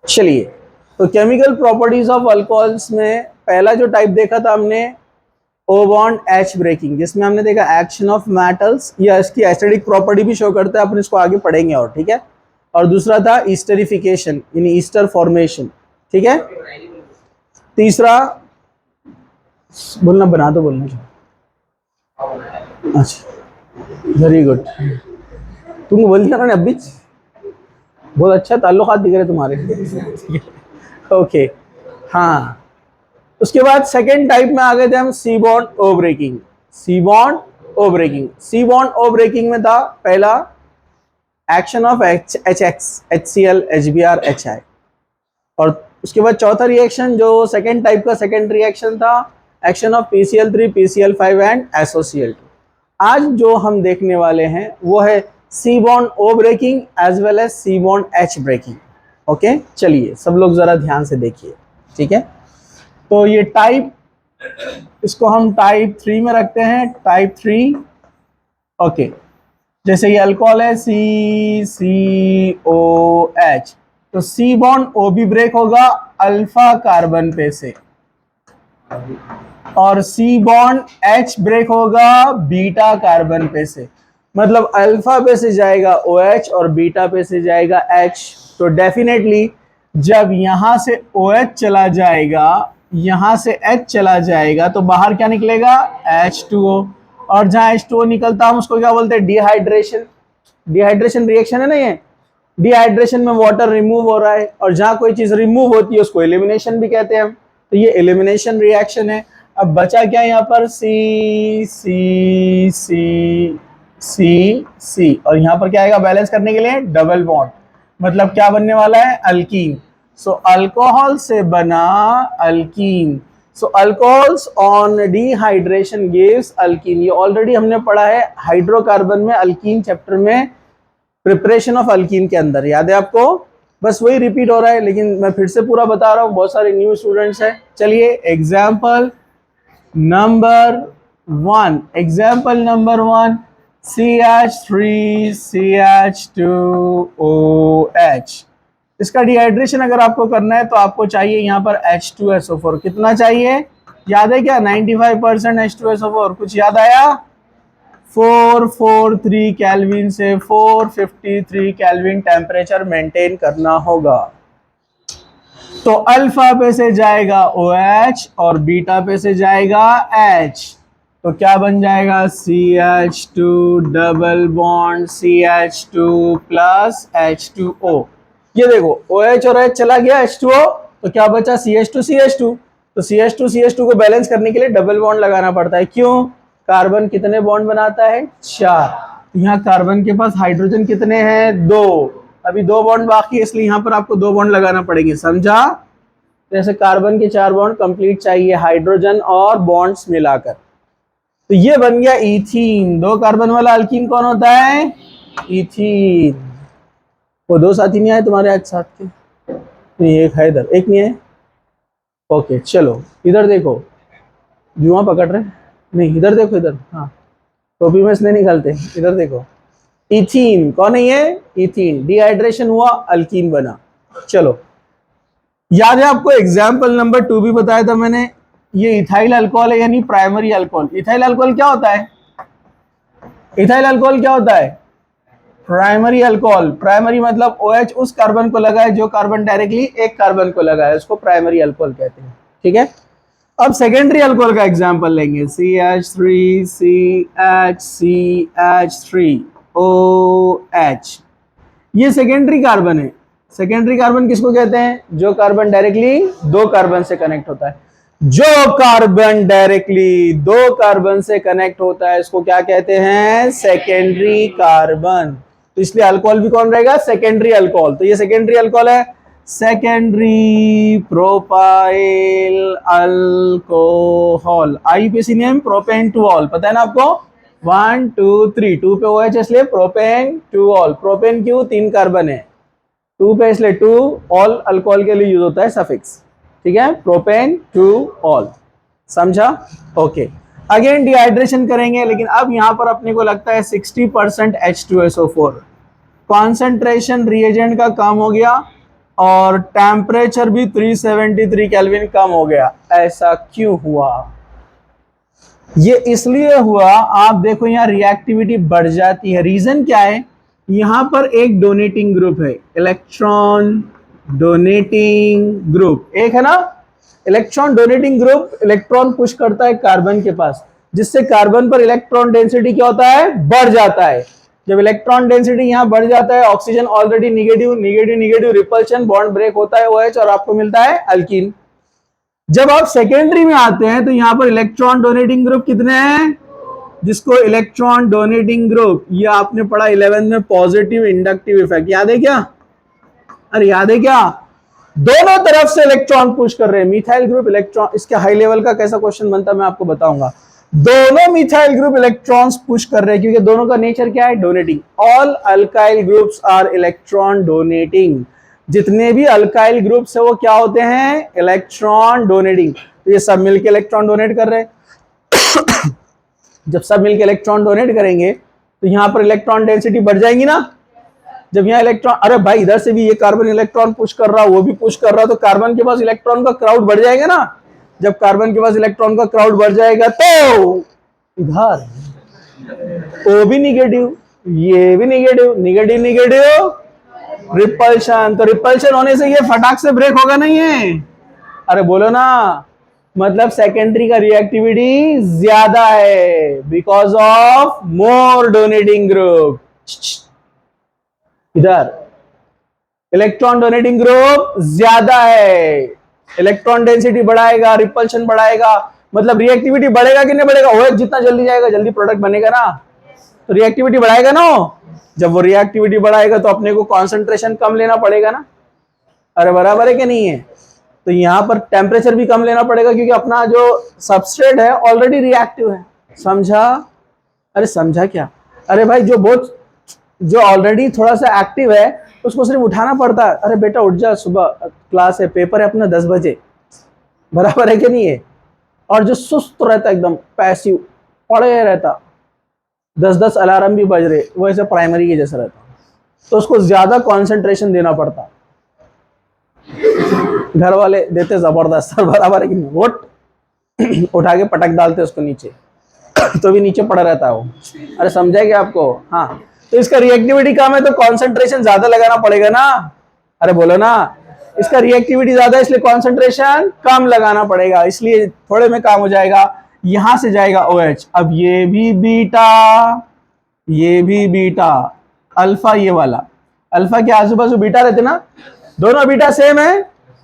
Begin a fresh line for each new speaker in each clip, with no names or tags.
चलिए, तो chemical properties of alcohols में पहला जो टाइप देखा था हमने ओ बॉन्ड एच ब्रेकिंग, जिसमें हमने देखा एक्शन ऑफ मेटल्स, या इसकी एसिडिक प्रॉपर्टी भी शो करता है, अपन इसको आगे पढ़ेंगे और ठीक है। और दूसरा था ईस्टरिफिकेशन यानी ईस्टर फॉर्मेशन, ठीक है। तीसरा बोलना बना दो, बोलना अच्छा वेरी गुड, तुमको बोल दिया ना अभी, बहुत अच्छा ताल्लुकात दिख रहे तुम्हारे ओके हाँ। उसके बाद सेकेंड टाइप में आ गए थे हम सी बॉन्ड ओ ब्रेकिंग। सी बॉन्ड ओ ब्रेकिंग, सी बॉन्ड ओ ब्रेकिंग में था पहला action of HX, HCl, HBr, HI। और उसके बाद चौथा रिएक्शन जो सेकेंड टाइप का सेकेंड रिएक्शन था action of PCl3, PCl5 and SOCl2। आज जो हम देखने वाले हैं वो है C bond O breaking as well as C bond H breaking. Okay, चलिए सब लोग जरा ध्यान से देखिए, ठीक है। तो ये टाइप, इसको हम टाइप 3 में रखते हैं, टाइप 3। ओके, जैसे ये अल्कोहल है CCOH, तो सी बॉन्ड O भी ब्रेक होगा अल्फा कार्बन पे से, और सी बॉन्ड H ब्रेक होगा बीटा कार्बन पे से। मतलब अल्फा पे से जाएगा OH और बीटा पे से जाएगा H। तो डेफिनेटली जब यहां से OH चला जाएगा, यहां से H चला जाएगा, तो बाहर क्या निकलेगा H2O। और जहां H2O निकलता हम उसको क्या बोलते हैं, डिहाइड्रेशन। डिहाइड्रेशन रिएक्शन है ना ये, डिहाइड्रेशन में वाटर रिमूव हो रहा है, और जहां कोई चीज रिमूव होती है उसको एलिमिनेशन भी कहते हैं हम। तो ये एलिमिनेशन रिएक्शन है। अब बचा क्या यहाँ पर, सी सी सी सी सी, और यहाँ पर क्या आएगा बैलेंस करने के लिए डबल बॉन्ड, मतलब क्या बनने वाला है अल्कीन। सो अल्कोहल से बना alkyne. So alcohols on dehydration gives alkyne. ये ऑलरेडी हमने पढ़ा है हाइड्रोकार्बन में, अल्कीन चैप्टर में, प्रिपरेशन ऑफ अल्कीन के अंदर, याद है आपको। बस वही रिपीट हो रहा है, लेकिन मैं फिर से पूरा बता रहा हूँ, बहुत सारे न्यू स्टूडेंट्स हैं। चलिए example number 1, example number 1 CH3CH2OH। इसका डिहाइड्रेशन अगर आपको करना है तो आपको चाहिए यहाँ पर H2SO4। कितना चाहिए, याद है क्या, 95% H2SO4। कुछ याद आया, 443 केल्विन से 453 केल्विन टेम्परेचर मेंटेन करना होगा। तो अल्फा पे से जाएगा OH और बीटा पे से जाएगा H। तो क्या बन जाएगा, CH2 double bond CH2 plus H2O। ये देखो OH और H चला गया, H2O, तो क्या बचा CH2 CH2। तो CH2 CH2 को बैलेंस करने के लिए डबल बॉन्ड लगाना पड़ता है। क्यों, कार्बन कितने बॉन्ड बनाता है, 4। यहाँ कार्बन के पास हाइड्रोजन कितने हैं, 2। अभी 2 बॉन्ड बाकी है, इसलिए यहाँ पर आपको 2 बॉन्ड लगाना पड़ेंगे, समझा। जैसे कार्बन के 4 बॉन्ड कंप्लीट चाहिए हाइड्रोजन और बॉन्ड्स मिलाकर। तो ये बन गया इथीन। 2 कार्बन वाला अल्कीन कौन होता है, इथीन। वो 2 साथी नहीं आए तुम्हारे आज साथ के, नहीं एक है इधर, एक नहीं है। ओके चलो इधर देखो, जुआ पकड़ रहे, नहीं इधर देखो, इधर, हाँ टोपी में इसने निकालते, इधर देखो। इथीन कौन है ये, इथीन। डिहाइड्रेशन हुआ, अल्कीन बना। चलो याद है आपको एग्जाम्पल नंबर 2 भी बताया था मैंने, ये इथाइल अल्कोहल है यानी प्राइमरी अल्कोहल। इथाइल अल्कोहल क्या होता है, इथाइल अल्कोहल क्या होता है, प्राइमरी अल्कोहल। प्राइमरी मतलब OH उस कार्बन को लगा है जो कार्बन डायरेक्टली एक कार्बन को लगा है, उसको प्राइमरी अल्कोहल कहते हैं, ठीक है। अब सेकेंडरी अल्कोहल का एग्जांपल लेंगे, CH3CH3OH। ये सेकेंडरी कार्बन है। सेकेंडरी कार्बन किसको कहते हैं, जो कार्बन डायरेक्टली 2 कार्बन से कनेक्ट होता है। जो कार्बन डायरेक्टली 2 कार्बन से कनेक्ट होता है इसको क्या कहते हैं, सेकेंडरी कार्बन। तो इसलिए अल्कोहल भी कौन रहेगा, सेकेंडरी अल्कोहल। तो ये सेकेंडरी अल्कोहल है, secondary propyl alcohol. IUPAC name propane two all, पता है ना आपको, 1 2 3, 2 पे OH इसलिए प्रोपेन टू ऑल। प्रोपेन क्यों, 3 कार्बन है, 2 पे इसलिए 2, ऑल अल्कोहल के लिए यूज होता है सफिक्स, ठीक है, प्रोपेन टू ऑल, समझा। ओके, अगेन डिहाइड्रेशन करेंगे, लेकिन अब यहां पर अपने को लगता है 60% H2SO4। कॉन्सेंट्रेशन रिएजेंट का कम हो गया, और टेम्परेचर भी 373 केल्विन कम हो गया। ऐसा क्यों हुआ? ये इसलिए हुआ, आप देखो यहाँ रिएक्टिविटी बढ़ जाती है। रीजन क्या है? यहां पर एक डोनेटिंग ग्रुप है, इलेक्ट्रॉन डोनेटिंग ग्रुप एक है ना। Electron donating group electron push करता है कार्बन के पास, जिससे कार्बन पर इलेक्ट्रॉन डेंसिटी क्या होता है? बढ़ जाता है। जब इलेक्ट्रॉन डेंसिटी यहां बढ़ जाता है, oxygen already negative, negative negative repulsion, bond break होता है OH और आपको मिलता है अल्कीन। जब आप सेकेंडरी में आते हैं तो यहां पर इलेक्ट्रॉन डोनेटिंग ग्रुप कितने हैं? जिसको इलेक्ट्रॉन डोनेटिंग ग्रुप, ये आपने पढ़ा 11th में, पॉजिटिव इंडक्टिव इफेक्ट, याद है क्या? अरे याद है क्या? दोनों तरफ से इलेक्ट्रॉन पुश कर रहे हैं। मिथाइल ग्रुप इलेक्ट्रॉन, इसके हाई लेवल का कैसा क्वेश्चन बनता है मैं आपको बताऊंगा। दोनों मिथाइल ग्रुप इलेक्ट्रॉन्स पुश कर रहे हैं क्योंकि दोनों का नेचर क्या है? Donating. All alkyl groups are electron donating. जितने भी अल्काइल ग्रुप्स है वो क्या होते हैं? Electron donating. तो ये सब मिलकर इलेक्ट्रॉन डोनेट कर रहे हैं। जब सब मिलकर इलेक्ट्रॉन डोनेट करेंगे तो यहां पर इलेक्ट्रॉन डेंसिटी बढ़ जाएगी ना। जब यहाँ इलेक्ट्रॉन, अरे भाई इधर से भी ये कार्बन इलेक्ट्रॉन पुश कर रहा, वो भी पुश कर रहा, तो कार्बन के पास इलेक्ट्रॉन का क्राउड बढ़ जाएगा ना। जब कार्बन के पास इलेक्ट्रॉन का क्राउड बढ़ जाएगा तो इधर ओ भी निगेटिव, ये भी निगेटिव, निगेटिव निगेटिव रिपल्शन। तो रिपल्शन होने से ये फटाक से ब्रेक होगा नहीं है? अरे बोलो ना। मतलब सेकेंडरी का रिएक्टिविटी ज्यादा है because of more donating group. इधर इलेक्ट्रॉन डोनेटिंग ग्रुप ज्यादा है, इलेक्ट्रॉन डेंसिटी बढ़ाएगा, रिपल्शन बढ़ाएगा, मतलब रिएक्टिविटी बढ़ेगा कि नहीं बढ़ेगा? OH जितना जल्दी जाएगा जल्दी प्रोडक्ट बनेगा ना, तो रिएक्टिविटी बढ़ाएगा ना। जब वो रिएक्टिविटी बढ़ाएगा तो अपने को कॉन्सेंट्रेशन कम लेना पड़ेगा ना। अरे बराबर है कि नहीं है? तो यहाँ पर टेम्परेचर भी कम लेना पड़ेगा क्योंकि अपना जो सबस्ट्रेट है ऑलरेडी रिएक्टिव है। समझा? अरे समझा क्या? अरे भाई जो ऑलरेडी थोड़ा सा एक्टिव है उसको सिर्फ उठाना पड़ता है। अरे बेटा उठ जा, सुबह क्लास है, पेपर है अपना 10 बजे, बराबर है कि नहीं है? और जो सुस्त रहता एकदम पैसिव पड़े रहता, 10-10 अलार्म भी बज रहे, वो ऐसे प्राइमरी के जैसा रहता, तो उसको ज्यादा कंसंट्रेशन देना पड़ता। घर वाले देते जबरदस्त, बराबर है कि नहीं? वोट उठा के पटक डालते उसको नीचे, तो भी नीचे पड़ा रहता है वो। अरे समझाएगा आपको? हाँ। तो इसका रिएक्टिविटी कम है तो कंसंट्रेशन ज्यादा लगाना पड़ेगा ना। अरे बोलो ना। इसका रिएक्टिविटी ज्यादा है इसलिए कंसंट्रेशन कम लगाना पड़ेगा, इसलिए थोड़े में काम हो जाएगा। यहां से जाएगा OH। अब ये भी बीटा, ये भी बीटा, अल्फा ये वाला, अल्फा के आजू बाजू बीटा रहते ना, दोनों बीटा सेम है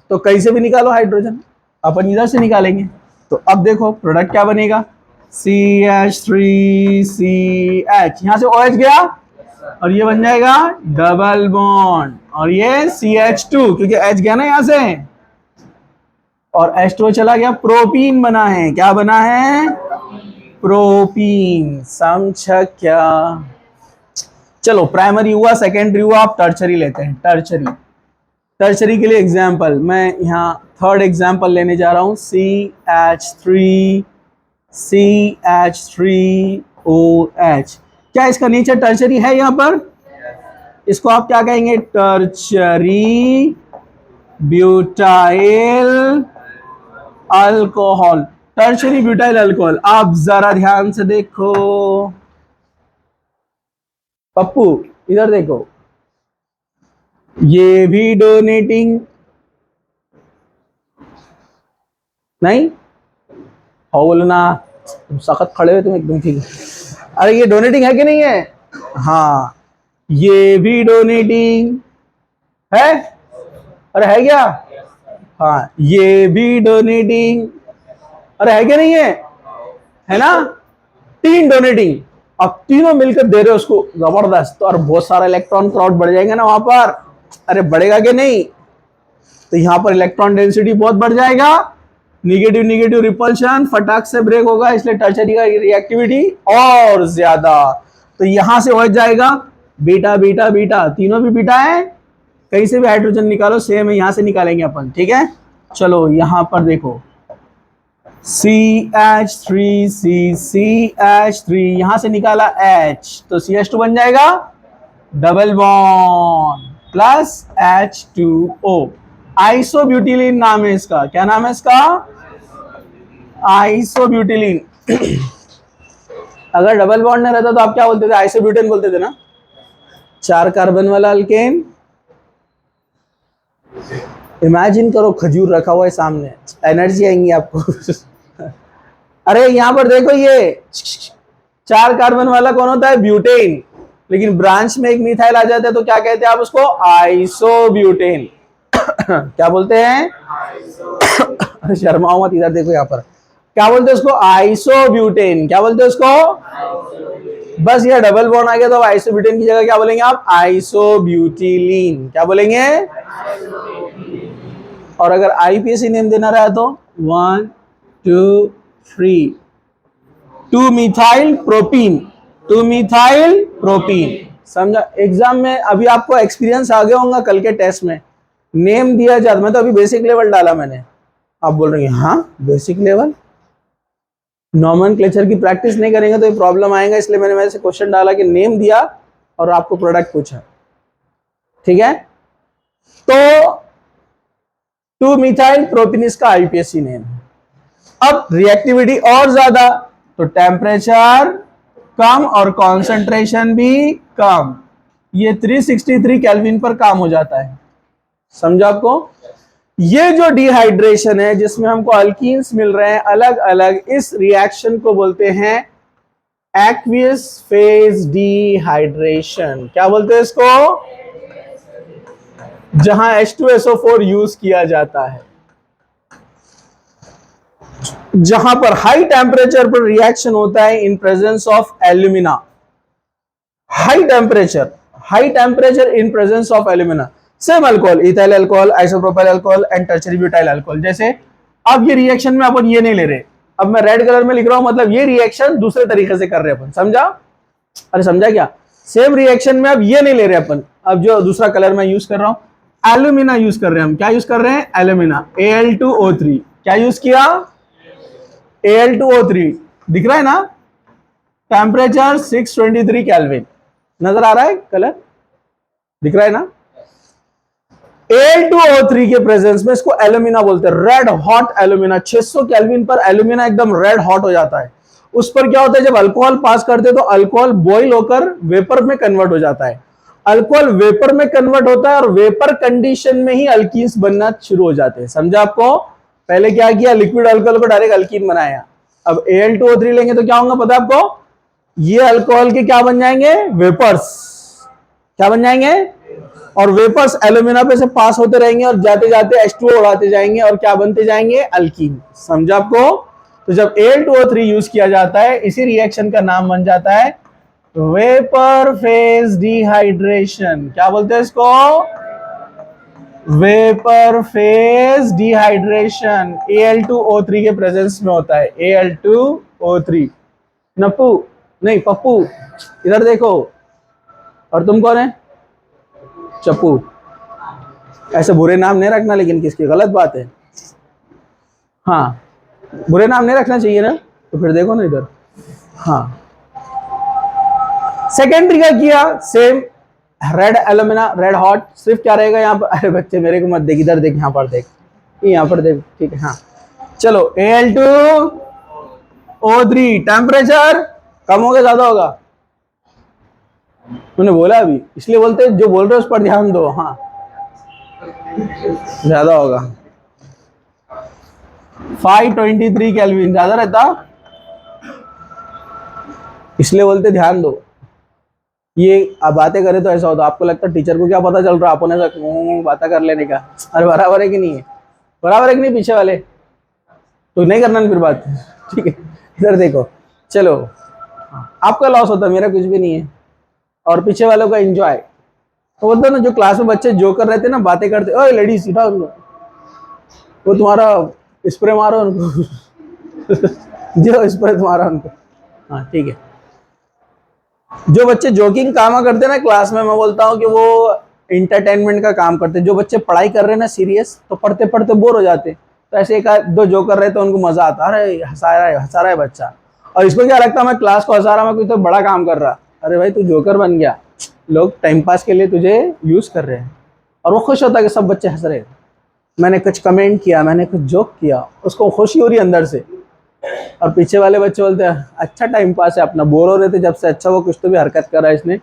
तो कहीं से भी निकालो हाइड्रोजन, अपन इधर से निकालेंगे। तो अब देखो प्रोडक्ट क्या बनेगा? CH3CH, यहां से OH गया और ये बन जाएगा डबल बॉन्ड, और ये CH2 क्योंकि H गया ना यहां से, और H2 चला गया, प्रोपीन बना है। क्या बना है? प्रोपीन। समझा क्या? चलो प्राइमरी हुआ, सेकेंडरी हुआ, आप टर्चरी लेते हैं। टर्चरी के लिए एग्जाम्पल मैं यहाँ थर्ड एग्जाम्पल लेने जा रहा हूं, CH3OH। क्या इसका नेचर टर्चरी है? यहाँ पर इसको आप क्या कहेंगे? Tertiary butyl alcohol. Tertiary butyl alcohol. आप जरा ध्यान से देखो पप्पू, इधर देखो, ये भी डोनेटिंग नहीं हो, बोलना तुम सख्त खड़े हो तुम एकदम, ठीक है। अरे ये डोनेटिंग है कि नहीं है? हाँ, ये भी डोनेटिंग है। अरे है क्या? हाँ, ये भी डोनेटिंग, अरे है क्या नहीं है? है ना? 3 डोनेटिंग, अब तीनों मिलकर दे रहे हो उसको, जबरदस्त। तो और बहुत सारा इलेक्ट्रॉन क्राउड बढ़ जाएगा ना वहां पर। अरे बढ़ेगा कि नहीं? तो यहां पर इलेक्ट्रॉन डेंसिटी बहुत बढ़ जाएगा, निगेटिव निगेटिव रिपल्शन, फटाक से ब्रेक होगा, इसलिए टर्चरी का रिएक्टिविटी और ज्यादा। तो यहां से हो जाएगा बीटा बीटा बीटा, तीनों भी बीटा है, कहीं से भी हाइड्रोजन निकालो सेम है, यहां से निकालेंगे अपन, ठीक है। चलो यहां पर देखो CH3 यहां से निकाला H, तो CH2 बन जाएगा डबल बॉन्ड, प्लस H2O। आइसोब्यूटिलीन नाम है इसका। क्या नाम है इसका? आइसोब्यूटिलीन। अगर डबल बॉन्ड नहीं रहता तो आप क्या बोलते थे? आइसोब्यूटेन बोलते थे ना। 4 कार्बन वाला अल्केन। इमेजिन करो खजूर रखा हुआ है सामने, एनर्जी आएंगी आपको। अरे यहां पर देखो, ये 4 कार्बन वाला कौन होता है? ब्यूटेन। लेकिन ब्रांच में एक मिथाइल आ जाता है तो क्या कहते हैं आप उसको? आइसोब्यूटेन। क्या बोलते हैं? अरे शर्माओ मत, इधर देखो यहाँ पर। क्या बोलते हैं उसको? आइसोब्यूटेन। क्या बोलते हैं उसको? बस ये डबल बॉन्ड आ गया तो आइसोब्यूटेन की जगह क्या बोलेंगे आप? आइसोब्यूटिलीन। क्या बोलेंगे? और अगर आईपीएसी नेम देना रहा तो 1 2 3 2 मिथाइल प्रोपीन। 2 methyl propene. समझा? एग्जाम में अभी आपको एक्सपीरियंस आ गया होगा कल के टेस्ट में। नेम दिया जाता, मैं तो अभी बेसिक लेवल डाला मैंने। आप बोल रहे हैं हाँ बेसिक लेवल, नॉमेनक्लेचर की प्रैक्टिस नहीं करेंगे तो ये प्रॉब्लम आएगा, इसलिए मैंने वैसे क्वेश्चन डाला कि नेम दिया और आपको प्रोडक्ट पूछा। ठीक है, तो 2 मिथाइल प्रोपीन इसका आईपीएसी नेम है। अब रिएक्टिविटी और ज्यादा तो टेम्परेचर कम और कॉन्सेंट्रेशन भी कम। ये 363 केल्विन पर काम हो जाता है। समझा आपको? ये जो डिहाइड्रेशन है जिसमें हमको अल्कीन्स मिल रहे हैं अलग अलग, इस रिएक्शन को बोलते हैं एक्वियस फेज डिहाइड्रेशन। क्या बोलते हैं इसको? जहां H2SO4 यूज किया जाता है, जहां पर हाई टेम्परेचर पर रिएक्शन होता है in presence of alumina. High temperature in presence of alumina. Same alcohol, ethyl alcohol, isopropyl alcohol and tertiary butyl alcohol. जैसे अब ये रिएक्शन में अपन ये नहीं ले रहे, अब मैं रेड कलर में लिख रहा हूं, मतलब ये रिएक्शन दूसरे तरीके से कर रहे हैं अपन। समझा? अरे समझा क्या? सेम रिएक्शन में अब ये नहीं ले रहे अपन, अब जो दूसरा कलर मैं यूज कर रहा हूं एल्यूमिना यूज कर रहे हैं हम। क्या यूज कर रहे हैं? Alumina, Al2O3। क्या यूज किया? Al2O3। दिख रहा है ना? Temperature 623 kelvin. नजर आ रहा है कलर? दिख रहा है ना? Al2O3 के प्रेजेंस में इसको एल्यूमिना बोलते हैं, रेड हॉट एल्यूमिना। 600 केल्विन पर एल्यूमिना एकदम रेड हॉट हो जाता है। उस पर क्या होता है, जब अल्कोहल पास करते हैं तो अल्कोहल बॉइल होकर वेपर में कन्वर्ट हो जाता है। अल्कोहल वेपर में कन्वर्ट होता है और वेपर कंडीशन में ही अल्कीन्स बनना शुरू हो जाते हैं। समझा आपको? पहले क्या किया, लिक्विड अल्कोहल को डायरेक्ट अल्कीन बनाया। अब Al2O3 लेंगे तो क्या होगा पता है आपको? ये अल्कोहल के क्या बन जाएंगे? वेपर्स। क्या बन जाएंगे? और वेपर्स एल्यूमिना पे से पास होते रहेंगे और जाते जाते H2O उड़ाते जाएंगे और क्या बनते जाएंगे? अल्कीन। समझा आपको? तो जब Al2O3 यूज किया जाता है, इसी रिएक्शन का नाम बन जाता है वेपर फेज डिहाइड्रेशन। क्या बोलते हैं इसको? Vapour phase dehydration. Al2O3 के प्रेजेंस में होता है। Al2O3। नप्पू नहीं पप्पू, इधर देखो। और तुम कौन है? चप्पू। ऐसे बुरे नाम नहीं रखना, लेकिन किसकी गलत बात है। हाँ, बुरे नाम नहीं रखना चाहिए ना। तो फिर देखो ना इधर। हाँ, सेकेंडरी का किया same, red alumina, red hot. सिर्फ क्या रहेगा यहाँ पर? अरे बच्चे मेरे को मत देख, इधर देख, यहाँ पर देख, यहाँ पर देख। ठीक है, हाँ चलो। Al2O3 टेम्परेचर कम होगा ज्यादा होगा? तूने बोला अभी, इसलिए बोलते जो बोल रहे हो उस पर ध्यान दो। हाँ, ज्यादा होगा। 523 केल्विन ज्यादा रहता, इसलिए बोलते ध्यान दो। ये आप बातें करें तो ऐसा होता, आपको लगता है टीचर को क्या पता चल रहा है, अपने से बातें कर लेने का। अरे बराबर है कि नहीं है? बराबर है कि नहीं? पीछे वाले तो नहीं करना फिर बात। ठीक है, इधर देखो। चलो, आपका लॉस होता है, मेरा कुछ भी नहीं है। और पीछे वालों का एंजॉय। तो बोलते ना, जो क्लास में बच्चे जो कर रहे थे ना, बातें करते, ओए लेडीज सीधा उनको, वो तुम्हारा स्प्रे मारो उनको। जो स्प्रे तुम्हारा उनको। हाँ ठीक है। जो बच्चे जोकिंग कामा करते हैं ना क्लास में, मैं बोलता हूँ कि वो इंटरटेनमेंट का काम करते हैं। जो बच्चे पढ़ाई कर रहे हैं ना सीरियस, तो पढ़ते पढ़ते बोर हो जाते, तो ऐसे एक दो जो कर रहे तो उनको मजा आता, अरे हंसा रहा है बच्चा। और इसको क्या लगता है मैं क्लास को हंसा रहा, मैं कोई तो बड़ा काम कर रहा। अरे भाई तू जोकर बन गया, लोग टाइम पास के लिए तुझे यूज कर रहे हैं। और वो खुश होता है कि सब बच्चे हंस रहे, मैंने कुछ कमेंट किया, मैंने कुछ जोक किया, उसको खुशी हो रही है अंदर से। और पीछे वाले बच्चे बोलते हैं अच्छा टाइम पास है, अपना बोर हो रहे थे जब से, अच्छा वो कुछ तो भी हरकत कर रहा है इसने,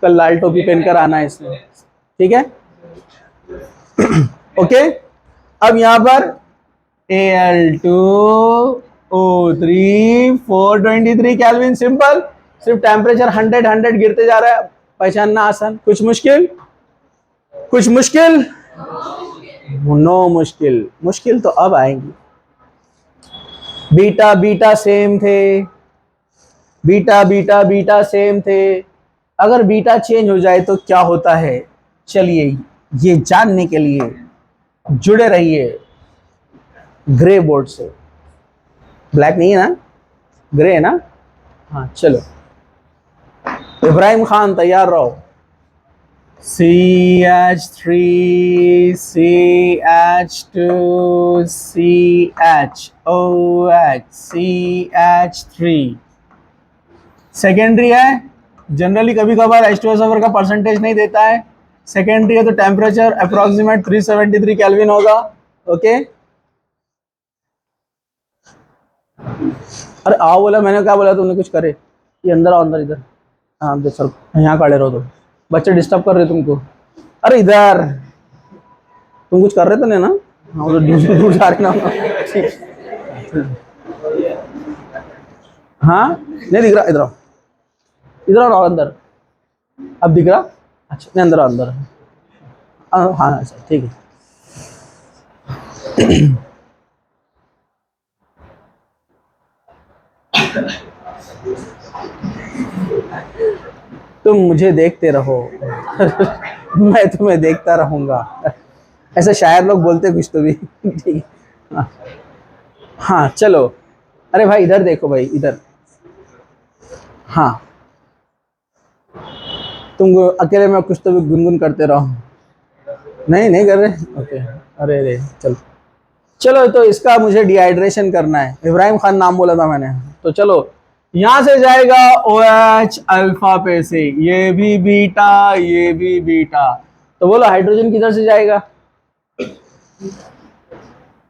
कल लाल टोपी पहनकर आना है इसने। ठीक है, ओके। अब यहां पर Al2O3 423 केल्विन, सिंपल, सिर्फ टेम्परेचर 100 गिरते जा रहा है, पहचानना आसान। कुछ मुश्किल? कुछ मुश्किल? नो मुश्किल। मुश्किल तो अब आएंगी। बीटा बीटा सेम थे, बीटा बीटा बीटा सेम थे, अगर बीटा चेंज हो जाए तो क्या होता है? चलिए ये जानने के लिए जुड़े रहिए ग्रे बोर्ड से। ब्लैक नहीं है ना, ग्रे है ना? हाँ चलो, इब्राहिम खान तैयार रहो। CH3 CH2 CHOH CH3 secondary है। जनरली कभी कभार H2SO4 का परसेंटेज नहीं देता है, सेकेंडरी है तो टेम्परेचर अप्रोक्सीमेट 373 केल्विन होगा। ओके, अरे आओ बोला, मैंने क्या बोला, तुमने कुछ करे? ये अंदर आओ, अंदर इधर। हाँ दे सर, यहाँ खड़े रहो, तो बच्चे डिस्टर्ब कर रहे तुमको। अरे इधर, तुम कुछ कर रहे थे ना? हाँ उधर दूर दूर जा रहे ना। हाँ नहीं दिख रहा, इधर आओ, इधर आओ अंदर। अब दिख रहा? अच्छा नहीं, अंदर आओ, अंदर। हाँ अच्छा ठीक है। तुम मुझे देखते रहो, मैं तुम्हें देखता रहूंगा, ऐसे शायर लोग बोलते कुछ तो भी। ठीक है, हाँ चलो। अरे भाई इधर देखो, भाई इधर। हाँ तुम अकेले में कुछ तो भी गुनगुन करते रहो। नहीं नहीं कर रहे, ओके। अरे अरे चलो चलो, तो इसका मुझे डिहाइड्रेशन करना है। इब्राहिम खान नाम बोला था मैंने, तो चलो यहां से जाएगा OH अल्फा पे से, ये भी बीटा, ये भी बीटा, तो बोलो हाइड्रोजन किधर से जाएगा?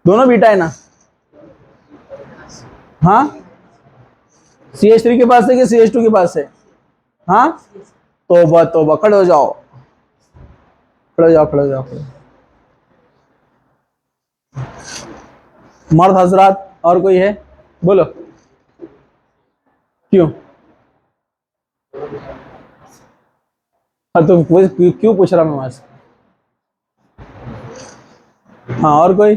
दोनों बीटा है ना? हाँ, CH3 के पास से कि CH2 के पास से? हाँ, तोबा तोबा, खड़े हो जाओ, खड़े हो जाओ, खड़े हो जाओ, खड़े। मर्द हजरात और कोई है? बोलो क्यों? हाँ तो क्यों पूछ रहा मैं वहां से? हाँ और कोई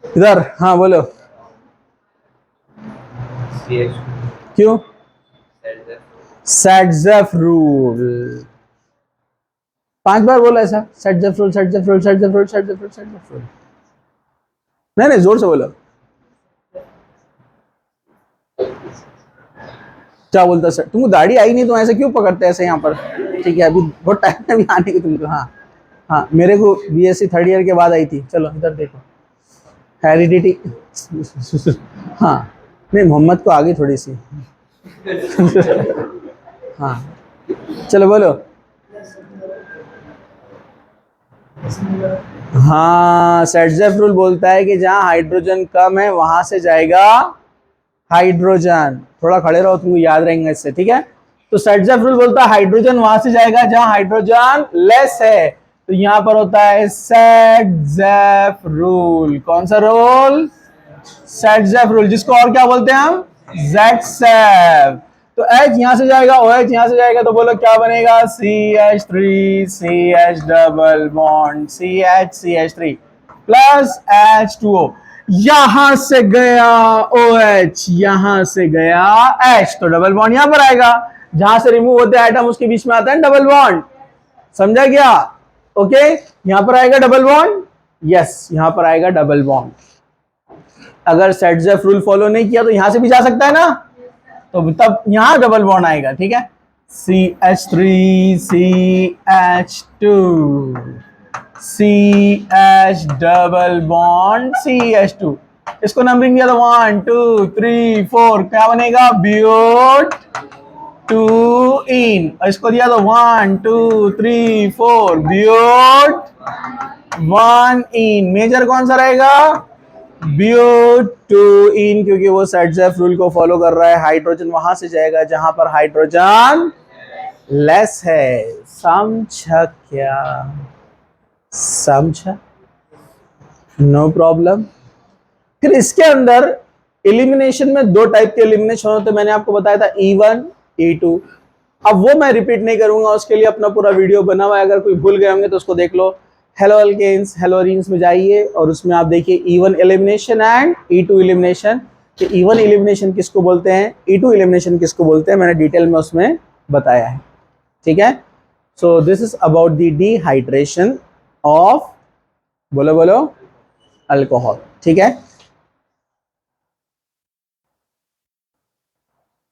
इधर? हाँ बोलो क्यों? सेटजेफ रूल, 5 बार बोला ऐसा, सेटजेफ rule, सेटजेफ rule, सेटजेफ rule, सेटजेफ rule, सेटजेफ rule. नहीं नहीं जोर से बोलो। क्या बोलता सर? तुमको दाढ़ी आई नहीं तो ऐसे क्यों पकड़ते ऐसे यहाँ पर? ठीक है, अभी बहुत टाइम है अभी आने की तुमको। हाँ हाँ, मेरे को BSc 3rd ईयर के बाद आई थी। चलो इधर देखो, हेरिडिटी। हाँ नहीं, मोहम्मद को आ गई थोड़ी सी। हाँ चलो बोलो। हाँ, सेटजेफ रूल बोलता है कि जहां हाइड्रोजन कम है वहां से जाएगा हाइड्रोजन। थोड़ा खड़े रहो, तुमको याद रहेंगे इससे, ठीक है? तो सेटजेफ रूल बोलता है हाइड्रोजन वहां से जाएगा जहां हाइड्रोजन लेस है, तो यहां पर होता है सेटजेफ रूल। कौन सा रूल? सेटजेफ रूल, जिसको और क्या बोलते हैं हम? जेटसेफ। तो H यहां से जाएगा, OH यहां से जाएगा, तो बोलो क्या बनेगा? CH3 CH double bond CH3 plus H2O। यहां से गया OH, यहां से गया H, तो डबल बॉन्ड यहां पर आएगा। जहां से रिमूव होते हैं एटम उसके बीच में आता है डबल बॉन्ड। समझा क्या? ओके, यहां पर आएगा डबल बॉन्ड, यस यहां पर आएगा डबल बॉन्ड। अगर सेटजेफ रूल फॉलो नहीं किया तो यहां से भी जा सकता है ना, तो तब यहां डबल बॉन्ड आएगा। ठीक है, CH3 CH2 CH double bond CH2। इसको नंबरिंग दिया था 1 2 3 4, क्या बनेगा? ब्यूट टू इन, इसको दिया तो 1 2 3 4 ब्यूट 1 इन, मेजर कौन सा रहेगा? ब्यूट 2 इन, क्योंकि वो सेट-ज़ेफ रूल को फॉलो कर रहा है। हाइड्रोजन वहां से जाएगा जहां पर हाइड्रोजन लेस है। समझा क्या? समझा? No problem. फिर इसके अंदर एलिमिनेशन में दो टाइप के एलिमिनेशन होते हैं, मैंने आपको बताया था E1 E2। अब वो मैं रिपीट नहीं करूंगा, उसके लिए अपना पूरा वीडियो बना हुआ है, अगर कोई भूल गए होंगे तो उसको देख लो। हेलो अल्केन्स हेलोरीन्स में जाइए और उसमें आप देखिए E1 elimination and E2 elimination. कि E1 एलिमिनेशन किसको बोलते हैं, E2 एलिमिनेशन किसको बोलते हैं, मैंने डिटेल में उसमें बताया है। ठीक है, so this is about the dehydration of, बोलो बोलो, अल्कोहल। ठीक है।